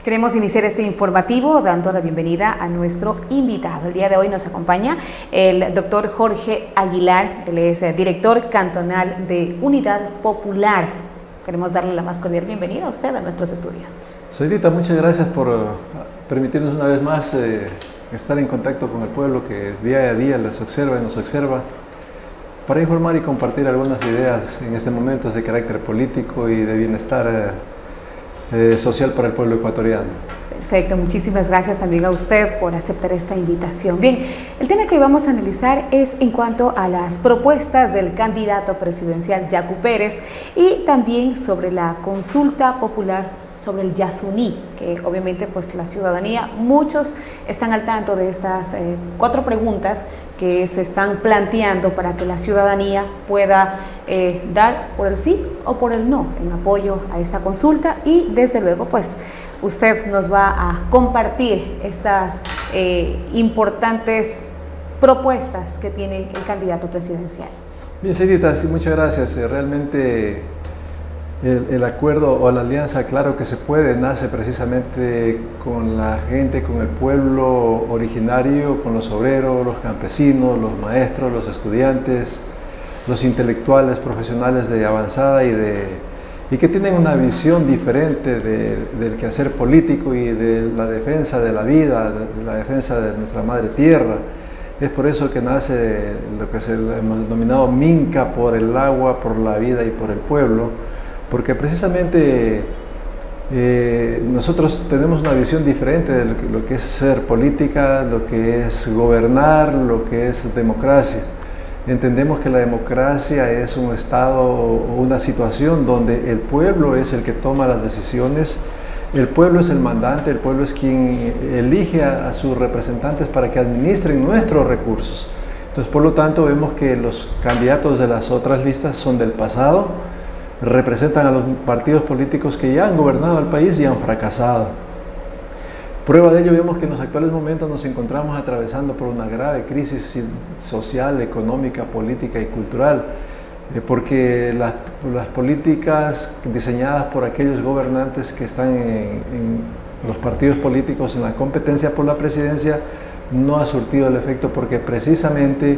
Queremos iniciar este informativo dando la bienvenida a nuestro invitado. El día de hoy nos acompaña el doctor Jorge Aguilar, él es director cantonal de Unidad Popular. Queremos darle la más cordial bienvenida a usted a nuestros estudios. Señorita, muchas gracias por permitirnos una vez más estar en contacto con el pueblo que día a día les observa y nos observa, para informar y compartir algunas ideas en este momento de carácter político y de bienestar social para el pueblo ecuatoriano. Perfecto, muchísimas gracias también a usted por aceptar esta invitación. Bien, el tema que hoy vamos a analizar es en cuanto a las propuestas del candidato presidencial Yacu Pérez y también sobre la consulta popular sobre el Yasuní, que obviamente pues la ciudadanía, muchos están al tanto de estas 4 preguntas que se están planteando para que la ciudadanía pueda dar por el sí o por el no en apoyo a esta consulta, y desde luego pues usted nos va a compartir estas importantes propuestas que tiene el candidato presidencial. Bien, señorita, sí, muchas gracias. Realmente el acuerdo o la alianza, claro que se puede, nace precisamente con la gente, con el pueblo originario, con los obreros, los campesinos, los maestros, los estudiantes, los intelectuales, profesionales de avanzada y que tienen una visión diferente del quehacer político y de la defensa de la vida, de la defensa de nuestra madre tierra. Es por eso que nace lo que hemos denominado Minca, por el agua, por la vida y por el pueblo, porque precisamente nosotros tenemos una visión diferente de lo que es ser política, lo que es gobernar, lo que es democracia. Entendemos que la democracia es un estado o una situación donde el pueblo es el que toma las decisiones, el pueblo es el mandante, el pueblo es quien elige a sus representantes para que administren nuestros recursos. Entonces, por lo tanto, vemos que los candidatos de las otras listas son del pasado, representan a los partidos políticos que ya han gobernado el país y han fracasado. Prueba de ello, vemos que en los actuales momentos nos encontramos atravesando por una grave crisis social, económica, política y cultural, porque las políticas diseñadas por aquellos gobernantes que están en los partidos políticos en la competencia por la presidencia no ha surtido el efecto, porque precisamente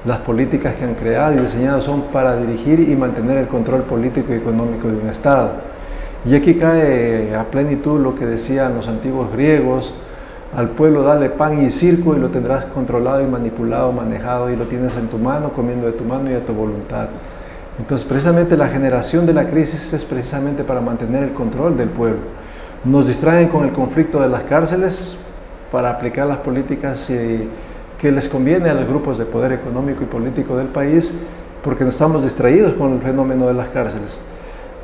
las políticas que han creado y diseñado son para dirigir y mantener el control político y económico de un Estado. Y aquí cae a plenitud lo que decían los antiguos griegos: al pueblo dale pan y circo y lo tendrás controlado y manipulado, manejado, y lo tienes en tu mano, comiendo de tu mano y a tu voluntad. Entonces, precisamente la generación de la crisis es precisamente para mantener el control del pueblo. Nos distraen con el conflicto de las cárceles para aplicar las políticas que les conviene a los grupos de poder económico y político del país, porque no estamos distraídos con el fenómeno de las cárceles.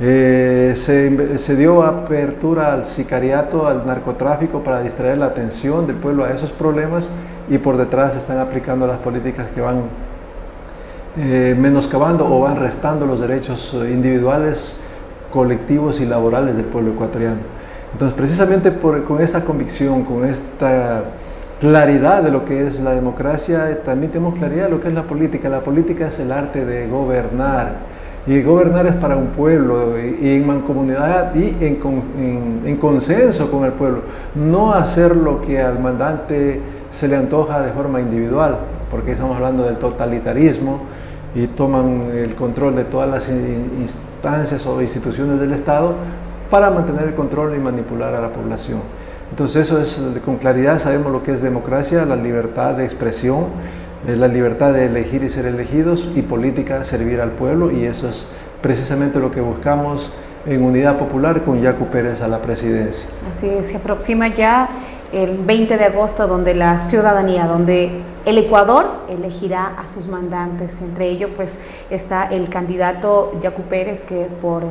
Se dio apertura al sicariato, al narcotráfico, para distraer la atención del pueblo a esos problemas, y por detrás se están aplicando las políticas que van menoscabando o van restando los derechos individuales, colectivos y laborales del pueblo ecuatoriano. Entonces, precisamente con esta convicción, con esta claridad de lo que es la democracia, también tenemos claridad de lo que es la política. La política es el arte de gobernar, y gobernar es para un pueblo, y en mancomunidad y en consenso con el pueblo, no hacer lo que al mandante se le antoja de forma individual, porque estamos hablando del totalitarismo y toman el control de todas las instancias o instituciones del Estado para mantener el control y manipular a la población. Entonces, eso es con claridad. Sabemos lo que es democracia: la libertad de expresión, la libertad de elegir y ser elegidos, y política, servir al pueblo, y eso es precisamente lo que buscamos en Unidad Popular con Yacu Pérez a la presidencia. Así es, se aproxima ya el 20 de agosto donde la ciudadanía, donde el Ecuador elegirá a sus mandantes. Entre ellos pues está el candidato Yacu Pérez, que por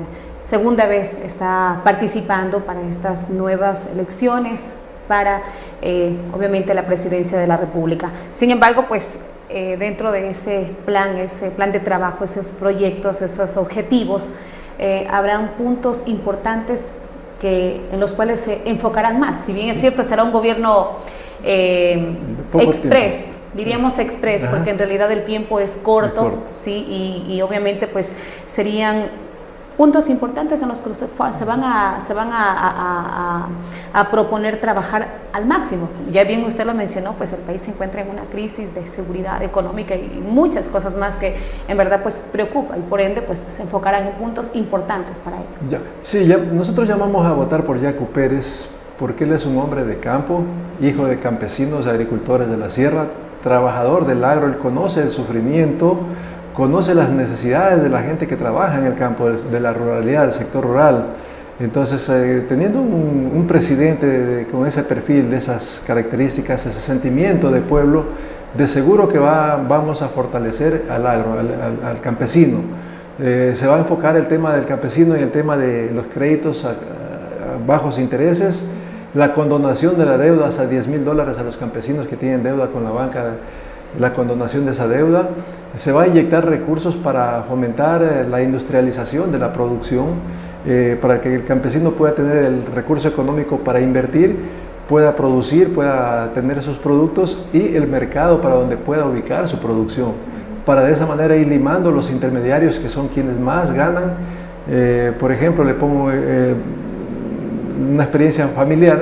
segunda vez está participando para estas nuevas elecciones para obviamente la presidencia de la República. Sin embargo, pues dentro de ese plan de trabajo, esos proyectos, esos objetivos, habrán puntos importantes en los cuales se enfocarán más. Si bien es cierto, será un gobierno express, diríamos express, porque en realidad el tiempo es corto, ¿sí? Y obviamente pues serían puntos importantes en los que se van a proponer trabajar al máximo. Ya bien usted lo mencionó, pues el país se encuentra en una crisis de seguridad económica y muchas cosas más que en verdad pues preocupa, y por ende pues se enfocarán en puntos importantes para ello. Sí, nosotros llamamos a votar por Yacu Pérez porque él es un hombre de campo, hijo de campesinos, agricultores de la sierra, trabajador del agro. Él conoce el sufrimiento, conoce las necesidades de la gente que trabaja en el campo, de la ruralidad, del sector rural. Entonces, teniendo un presidente con ese perfil, esas características, ese sentimiento de pueblo, de seguro que vamos a fortalecer al agro, al campesino. Se va a enfocar el tema del campesino en el tema de los créditos a bajos intereses, la condonación de la deuda hasta $10,000 a los campesinos que tienen deuda con la banca, la condonación de esa deuda. Se va a inyectar recursos para fomentar la industrialización de la producción, para que el campesino pueda tener el recurso económico para invertir, pueda producir, pueda tener sus productos y el mercado para donde pueda ubicar su producción, para de esa manera ir limando los intermediarios que son quienes más ganan. Por ejemplo, le pongo una experiencia familiar.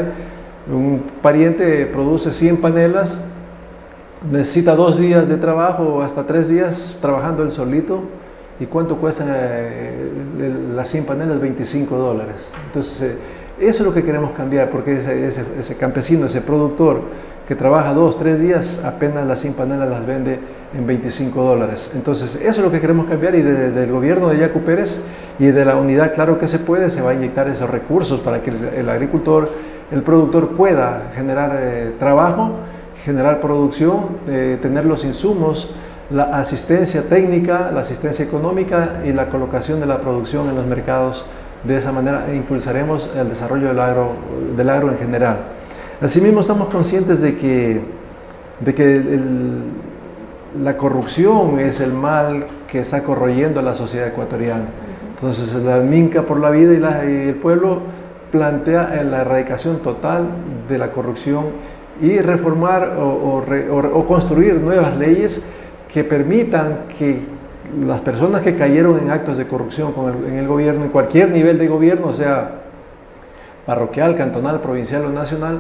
Un pariente produce 100 panelas, necesita 2 días de trabajo o hasta 3 días trabajando él solito. ¿Y cuánto cuestan las 100 panelas? $25. Entonces, eso es lo que queremos cambiar, porque ese campesino, ese productor que trabaja 2, 3 días, apenas las 100 panelas las vende en $25. Entonces, eso es lo que queremos cambiar, y desde el gobierno de Yacu Pérez y de la unidad Claro que se puede, se va a inyectar esos recursos para que el agricultor, el productor pueda generar trabajo, generar producción, tener los insumos, la asistencia técnica, la asistencia económica y la colocación de la producción en los mercados. De esa manera impulsaremos el desarrollo del agro en general. Asimismo, estamos conscientes de que la corrupción es el mal que está corroyendo a la sociedad ecuatoriana. Entonces, la Minca por la Vida y el pueblo plantea la erradicación total de la corrupción y reformar o construir nuevas leyes que permitan que las personas que cayeron en actos de corrupción en el gobierno, en cualquier nivel de gobierno, sea parroquial, cantonal, provincial o nacional,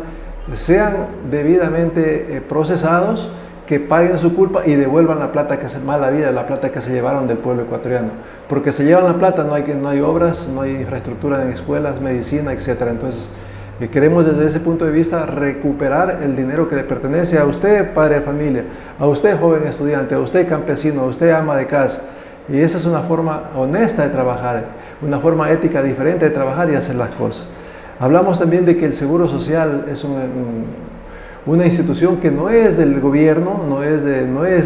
sean debidamente procesados, que paguen su culpa y devuelvan la plata que se mala vida, la plata que se llevaron del pueblo ecuatoriano. Porque se llevan la plata, no hay obras, no hay infraestructura en escuelas, medicina, etc. Entonces, queremos desde ese punto de vista recuperar el dinero que le pertenece a usted, padre de familia, a usted, joven estudiante, a usted, campesino, a usted, ama de casa. Y esa es una forma honesta de trabajar, una forma ética diferente de trabajar y hacer las cosas. Hablamos también de que el Seguro Social es una institución que no es del gobierno, no es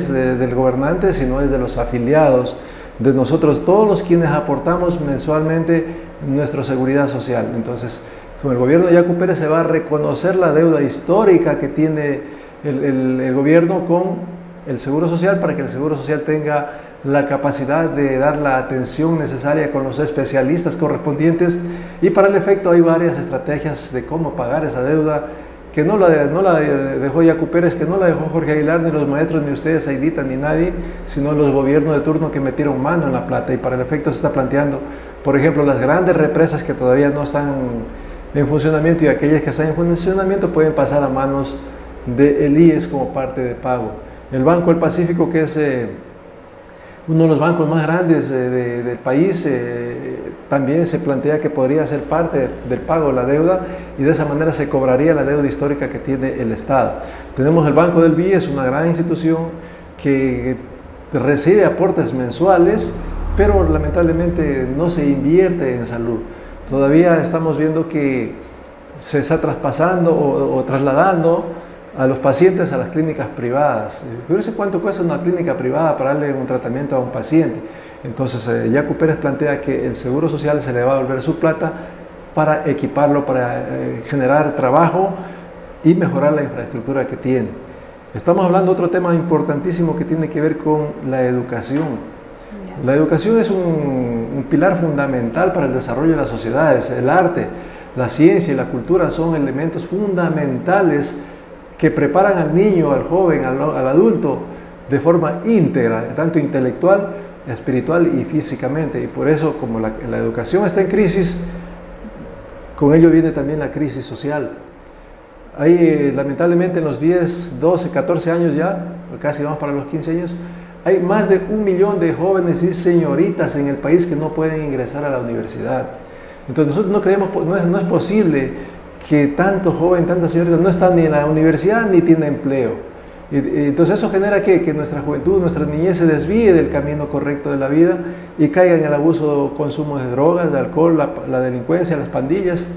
del gobernante, sino es de los afiliados, de nosotros todos los quienes aportamos mensualmente nuestra seguridad social. Entonces, con el gobierno de Yacu Pérez se va a reconocer la deuda histórica que tiene el gobierno con el Seguro Social, para que el Seguro Social tenga la capacidad de dar la atención necesaria con los especialistas correspondientes, y para el efecto hay varias estrategias de cómo pagar esa deuda, que no la dejó Yacu Pérez, que no la dejó Jorge Aguilar, ni los maestros, ni ustedes, Aidita, ni nadie, sino los gobiernos de turno que metieron mano en la plata. Y para el efecto se está planteando, por ejemplo, las grandes represas que todavía no están en funcionamiento, y aquellas que están en funcionamiento pueden pasar a manos del IES como parte de pago. El Banco del Pacífico, que es uno de los bancos más grandes del país, también se plantea que podría ser parte del pago de la deuda, y de esa manera se cobraría la deuda histórica que tiene el Estado. Tenemos el Banco del BIES, una gran institución que recibe aportes mensuales, pero lamentablemente no se invierte en salud. Todavía estamos viendo que se está traspasando o trasladando a los pacientes a las clínicas privadas. Fíjense cuánto cuesta una clínica privada para darle un tratamiento a un paciente. Entonces, Yacu Pérez plantea que el Seguro Social se le va a devolver su plata para equiparlo, para generar trabajo y mejorar la infraestructura que tiene. Estamos hablando de otro tema importantísimo que tiene que ver con la educación. La educación es un pilar fundamental para el desarrollo de las sociedades. El arte, la ciencia y la cultura son elementos fundamentales que preparan al niño, al joven, al adulto de forma íntegra, tanto intelectual espiritual y físicamente. Y por eso, como la educación está en crisis, con ello viene también la crisis social. Hay, lamentablemente, en los 10, 12, 14 años ya, casi vamos para los 15 años, hay más de 1 millón de jóvenes y señoritas en el país que no pueden ingresar a la universidad. Entonces nosotros no creemos, no es posible que tanto joven, tanta señorita no están ni en la universidad ni tienen empleo. Entonces eso genera que nuestra juventud, nuestra niñez se desvíe del camino correcto de la vida y caiga en el abuso, consumo de drogas, de alcohol, la delincuencia, las pandillas.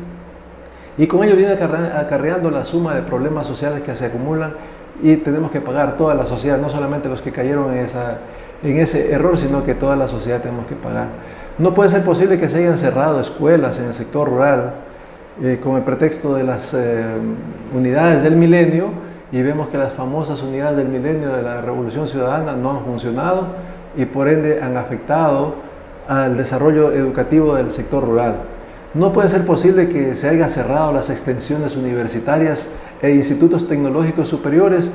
Y con ello viene acarreando la suma de problemas sociales que se acumulan y tenemos que pagar toda la sociedad, no solamente los que cayeron en ese error, sino que toda la sociedad tenemos que pagar. No puede ser posible que se hayan cerrado escuelas en el sector rural con el pretexto de las unidades del milenio, y vemos que las famosas unidades del milenio de la Revolución Ciudadana no han funcionado y por ende han afectado al desarrollo educativo del sector rural. No puede ser posible que se haya cerrado las extensiones universitarias e institutos tecnológicos superiores,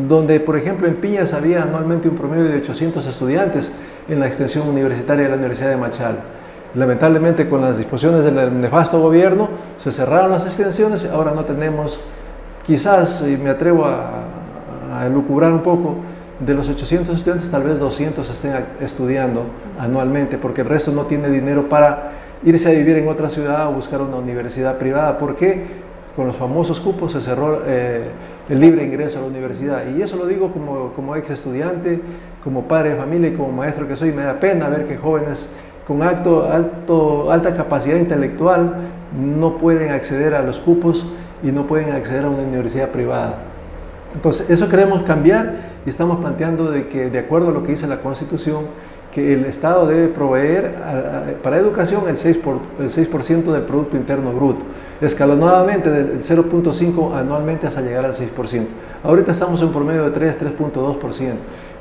donde, por ejemplo, en Piñas había anualmente un promedio de 800 estudiantes en la extensión universitaria de la Universidad de Machala. Lamentablemente, con las disposiciones del nefasto gobierno, se cerraron las extensiones, ahora no tenemos, quizás, y me atrevo a elucubrar un poco, de los 800 estudiantes, tal vez 200 estén estudiando anualmente, porque el resto no tiene dinero para irse a vivir en otra ciudad o buscar una universidad privada. ¿Por qué? Con los famosos cupos se cerró el libre ingreso a la universidad. Y eso lo digo como ex estudiante, como padre de familia y como maestro que soy. Me da pena ver que jóvenes con alta capacidad intelectual no pueden acceder a los cupos y no pueden acceder a una universidad privada. Entonces, eso queremos cambiar y estamos planteando de que, de acuerdo a lo que dice la Constitución, que el Estado debe proveer para educación el 6% del Producto Interno Bruto, escalonadamente del 0.5 anualmente hasta llegar al 6%. Ahorita estamos en un promedio de 3.2%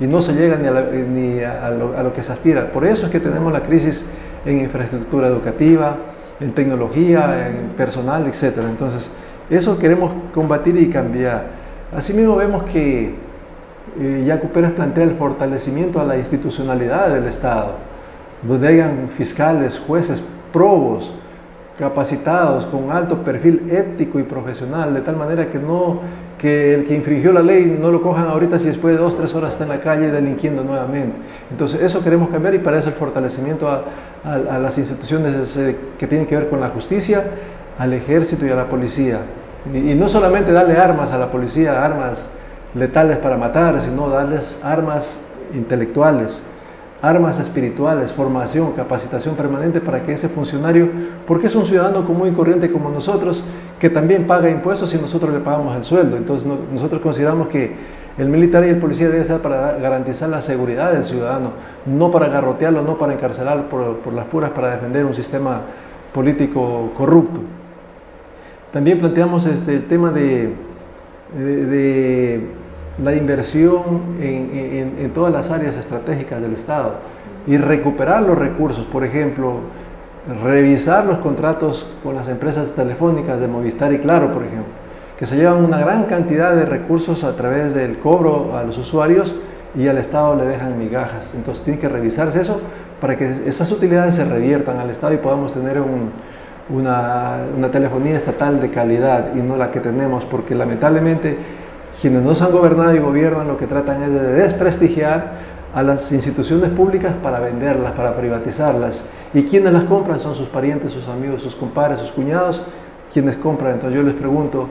y no se llega ni a lo que se aspira. Por eso es que tenemos la crisis en infraestructura educativa, en tecnología, en personal, etc. Entonces, eso queremos combatir y cambiar. Asimismo, vemos que Yacu Pérez plantea el fortalecimiento a la institucionalidad del Estado, donde hayan fiscales, jueces, probos, capacitados, con alto perfil ético y profesional, de tal manera que el que infringió la ley no lo cojan ahorita si después de 2 o 3 horas está en la calle delinquiendo nuevamente. Entonces eso queremos cambiar y para eso el fortalecimiento a las instituciones que tienen que ver con la justicia, al ejército y a la policía. Y no solamente darle armas a la policía, armas letales para matar, sino darles armas intelectuales, armas espirituales, formación, capacitación permanente para que ese funcionario, porque es un ciudadano común y corriente como nosotros, que también paga impuestos y nosotros le pagamos el sueldo. Entonces nosotros consideramos que el militar y el policía debe ser para garantizar la seguridad del ciudadano, no para garrotearlo, no para encarcelarlo por las puras, para defender un sistema político corrupto. También planteamos el tema de la inversión en todas las áreas estratégicas del Estado y recuperar los recursos, por ejemplo, revisar los contratos con las empresas telefónicas de Movistar y Claro, por ejemplo, que se llevan una gran cantidad de recursos a través del cobro a los usuarios y al Estado le dejan migajas. Entonces tiene que revisarse eso para que esas utilidades se reviertan al Estado y podamos tener una telefonía estatal de calidad y no la que tenemos, porque lamentablemente quienes nos han gobernado y gobiernan lo que tratan es de desprestigiar a las instituciones públicas para venderlas, para privatizarlas, y quienes las compran son sus parientes, sus amigos, sus compadres, sus cuñados, quienes compran. Entonces yo les pregunto,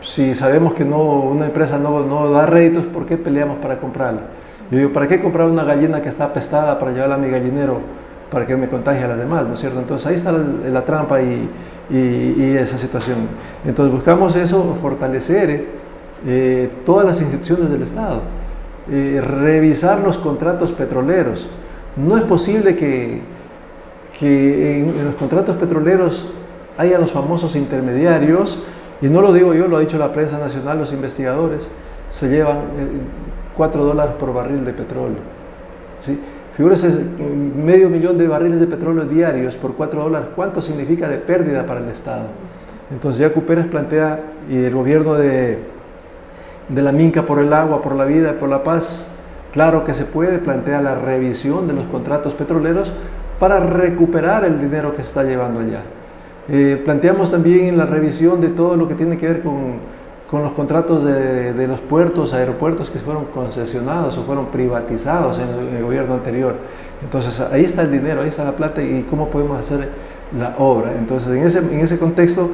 si sabemos que una empresa no da réditos, ¿por qué peleamos para comprarla? Yo digo, ¿para qué comprar una gallina que está apestada para llevarla a mi gallinero para que me contagie a las demás? ¿No es cierto? Entonces ahí está la trampa y esa situación. Entonces buscamos eso, fortalecer todas las instituciones del Estado, revisar los contratos petroleros. No es posible que en los contratos petroleros haya los famosos intermediarios, y no lo digo yo, lo ha dicho la prensa nacional, los investigadores, se llevan $4 por barril de petróleo, ¿sí? Figúrese, medio millón de barriles de petróleo diarios por $4, ¿cuánto significa de pérdida para el Estado? Entonces Yacu Pérez plantea, y el gobierno de la Minca por el agua, por la vida, por la paz, Claro que se puede plantear la revisión de los contratos petroleros para recuperar el dinero que se está llevando allá. Planteamos también la revisión de todo lo que tiene que ver con los contratos de los puertos, aeropuertos que fueron concesionados o fueron privatizados en el gobierno anterior. Entonces ahí está el dinero, ahí está la plata y cómo podemos hacer la obra. Entonces en ese contexto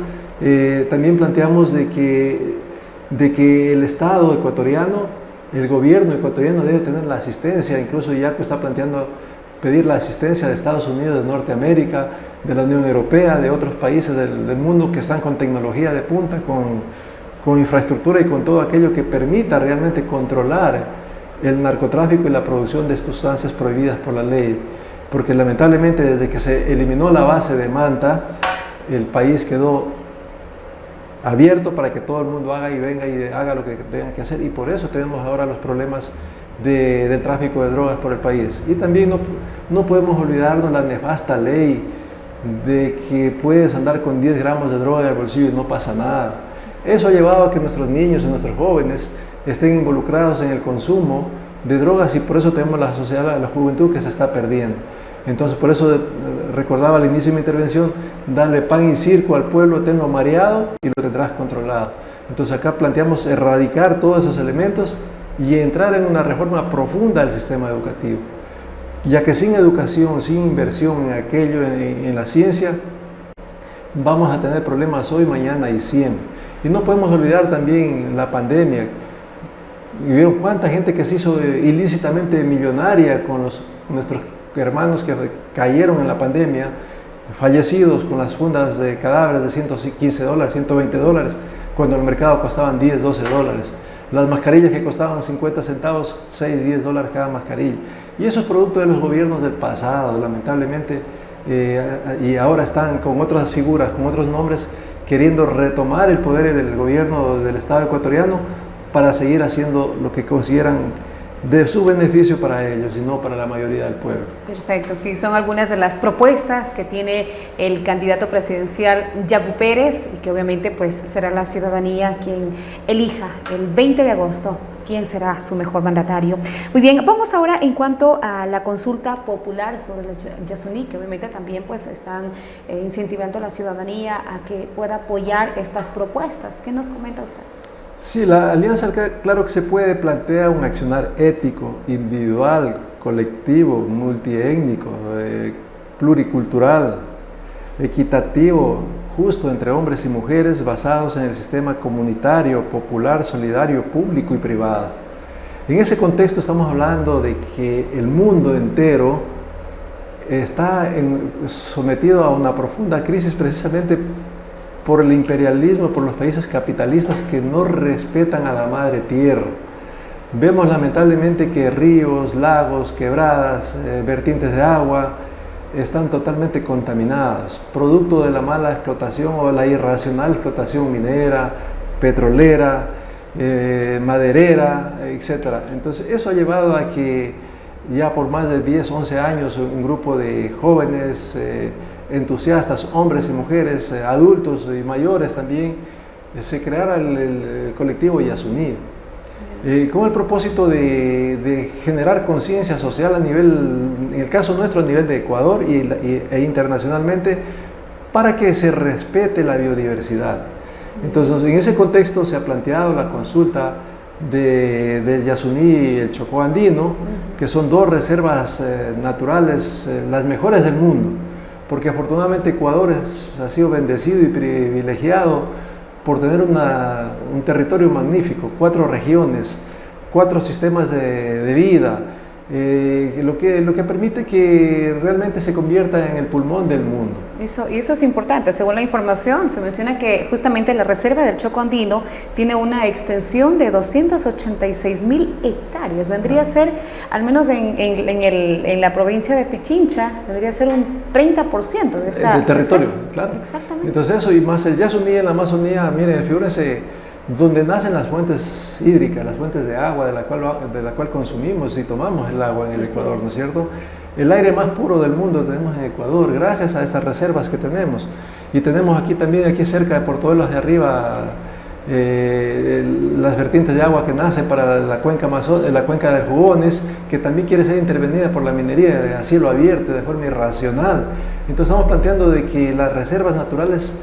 también planteamos de que el Estado ecuatoriano, el gobierno ecuatoriano debe tener la asistencia, incluso IACO está planteando pedir la asistencia de Estados Unidos, de Norteamérica, de la Unión Europea, de otros países del mundo que están con tecnología de punta, con infraestructura y con todo aquello que permita realmente controlar el narcotráfico y la producción de sustancias prohibidas por la ley. Porque lamentablemente desde que se eliminó la base de Manta, el país quedó abierto para que todo el mundo haga y venga y haga lo que tenga que hacer, y por eso tenemos ahora los problemas del tráfico de drogas por el país. Y también no podemos olvidarnos la nefasta ley de que puedes andar con 10 gramos de droga en el bolsillo y no pasa nada. Eso ha llevado a que nuestros niños y nuestros jóvenes estén involucrados en el consumo de drogas, y por eso tenemos la sociedad, la juventud que se está perdiendo. Entonces por eso recordaba al inicio de mi intervención, darle pan y circo al pueblo, tenlo mareado y lo tendrás controlado. Entonces acá planteamos erradicar todos esos elementos y entrar en una reforma profunda del sistema educativo, ya que sin educación, sin inversión en aquello, en la ciencia, vamos a tener problemas hoy, mañana y siempre. Y no podemos olvidar también la pandemia. Y vieron cuánta gente que se hizo ilícitamente millonaria con nuestros hermanos que cayeron en la pandemia, fallecidos con las fundas de cadáveres de $115, $120, cuando el mercado costaban $10, $12. Las mascarillas que costaban 50 centavos, $6, $10 cada mascarilla. Y eso es producto de los gobiernos del pasado, lamentablemente, y ahora están con otras figuras, con otros nombres, queriendo retomar el poder del gobierno del Estado ecuatoriano para seguir haciendo lo que consideran de su beneficio para ellos y no para la mayoría del pueblo. Perfecto, sí, son algunas de las propuestas que tiene el candidato presidencial Yacu Pérez, y que obviamente pues será la ciudadanía quien elija el 20 de agosto quién será su mejor mandatario. Muy bien, vamos ahora en cuanto a la consulta popular sobre el Yasuní, que obviamente también pues están incentivando a la ciudadanía a que pueda apoyar estas propuestas. ¿Qué nos comenta usted? Sí, la alianza, claro que se puede plantear un accionar ético, individual, colectivo, multiétnico, pluricultural, equitativo, justo entre hombres y mujeres, basados en el sistema comunitario, popular, solidario, público y privado. En ese contexto estamos hablando de que el mundo entero está sometido a una profunda crisis precisamente por el imperialismo, por los países capitalistas que no respetan a la madre tierra. Vemos lamentablemente que ríos, lagos, quebradas, vertientes de agua están totalmente contaminados, producto de la mala explotación o la irracional explotación minera, petrolera, maderera, etc. Entonces eso ha llevado a que ya por más de 10, 11 años un grupo de jóvenes entusiastas, hombres y mujeres, adultos y mayores también, se creara el colectivo Yasuní, con el propósito de generar conciencia social a nivel, en el caso nuestro, a nivel de Ecuador e internacionalmente, para que se respete la biodiversidad. Entonces, en ese contexto se ha planteado la consulta del Yasuní y el Chocó Andino, que son dos reservas naturales, las mejores del mundo, porque afortunadamente Ecuador ha sido bendecido y privilegiado por tener un territorio magnífico, 4 regiones, 4 sistemas de vida, lo que permite que realmente se convierta en el pulmón del mundo. Eso es importante. Según la información, se menciona que justamente la reserva del Chocó Andino tiene una extensión de 286.000 hectáreas. Vendría a ser, al menos en la provincia de Pichincha, vendría a ser un 30% de esta del territorio, reserva. claro. Exactamente. Entonces eso, y más el Yasuní en la Amazonía, miren, figúrense, donde nacen las fuentes hídricas, las fuentes de agua de la cual consumimos y tomamos el agua en el Ecuador, ¿no es cierto? El aire más puro del mundo tenemos en Ecuador, gracias a esas reservas que tenemos. Y tenemos aquí también, aquí cerca de Portobelos de Arriba, las vertientes de agua que nacen para la cuenca del Jugones, que también quiere ser intervenida por la minería a cielo abierto de forma irracional. Entonces estamos planteando de que las reservas naturales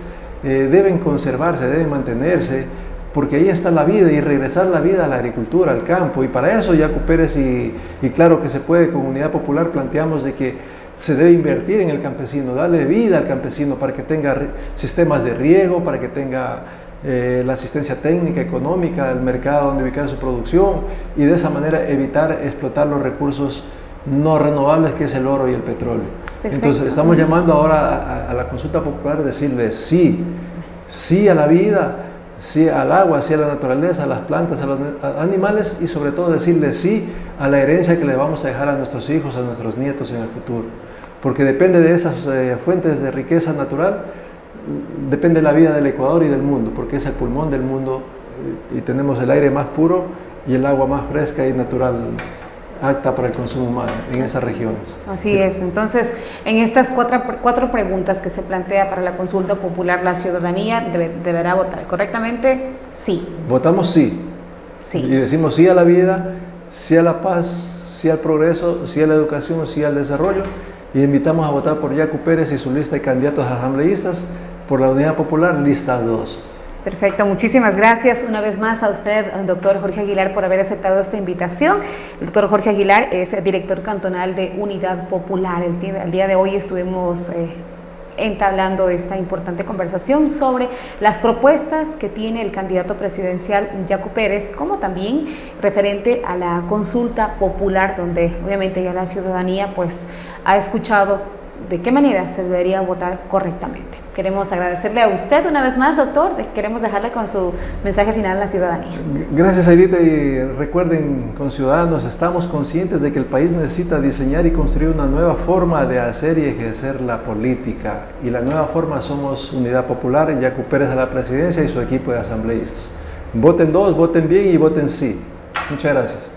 deben conservarse, deben mantenerse, porque ahí está la vida, y regresar la vida a la agricultura, al campo, y para eso Yacu Pérez y claro que se puede, con Unidad Popular planteamos de que se debe invertir en el campesino, darle vida al campesino para que tenga sistemas de riego, para que tenga la asistencia técnica, económica, el mercado donde ubicar su producción, y de esa manera evitar explotar los recursos no renovables, que es el oro y el petróleo. Perfecto. Entonces estamos llamando ahora a la consulta popular, decirle sí, sí a la vida, sí al agua, sí a la naturaleza, a las plantas, a los animales, y sobre todo decirle sí a la herencia que le vamos a dejar a nuestros hijos, a nuestros nietos en el futuro. Porque depende de esas fuentes de riqueza natural, depende la vida del Ecuador y del mundo, porque es el pulmón del mundo, y tenemos el aire más puro y el agua más fresca y natural, apta para el consumo humano en esas regiones. Así es. Entonces, en estas cuatro preguntas que se plantea para la consulta popular, la ciudadanía deberá votar correctamente sí. Votamos sí. Sí. Y decimos sí a la vida, sí a la paz, sí al progreso, sí a la educación, sí al desarrollo, y invitamos a votar por Yacu Pérez y su lista de candidatos asambleístas por la Unidad Popular, lista 2. Perfecto, muchísimas gracias una vez más a usted, doctor Jorge Aguilar, por haber aceptado esta invitación. El doctor Jorge Aguilar es director cantonal de Unidad Popular. El día de hoy estuvimos entablando esta importante conversación sobre las propuestas que tiene el candidato presidencial Yacu Pérez, como también referente a la consulta popular, donde obviamente ya la ciudadanía pues ha escuchado de qué manera se debería votar correctamente. Queremos agradecerle a usted una vez más, doctor. Queremos dejarle con su mensaje final a la ciudadanía. Gracias, Aidita, y recuerden, ciudadanos, estamos conscientes de que el país necesita diseñar y construir una nueva forma de hacer y ejercer la política, y la nueva forma somos Unidad Popular, Yacu Pérez a la presidencia y su equipo de asambleístas. Voten 2, voten bien y voten sí. Muchas gracias.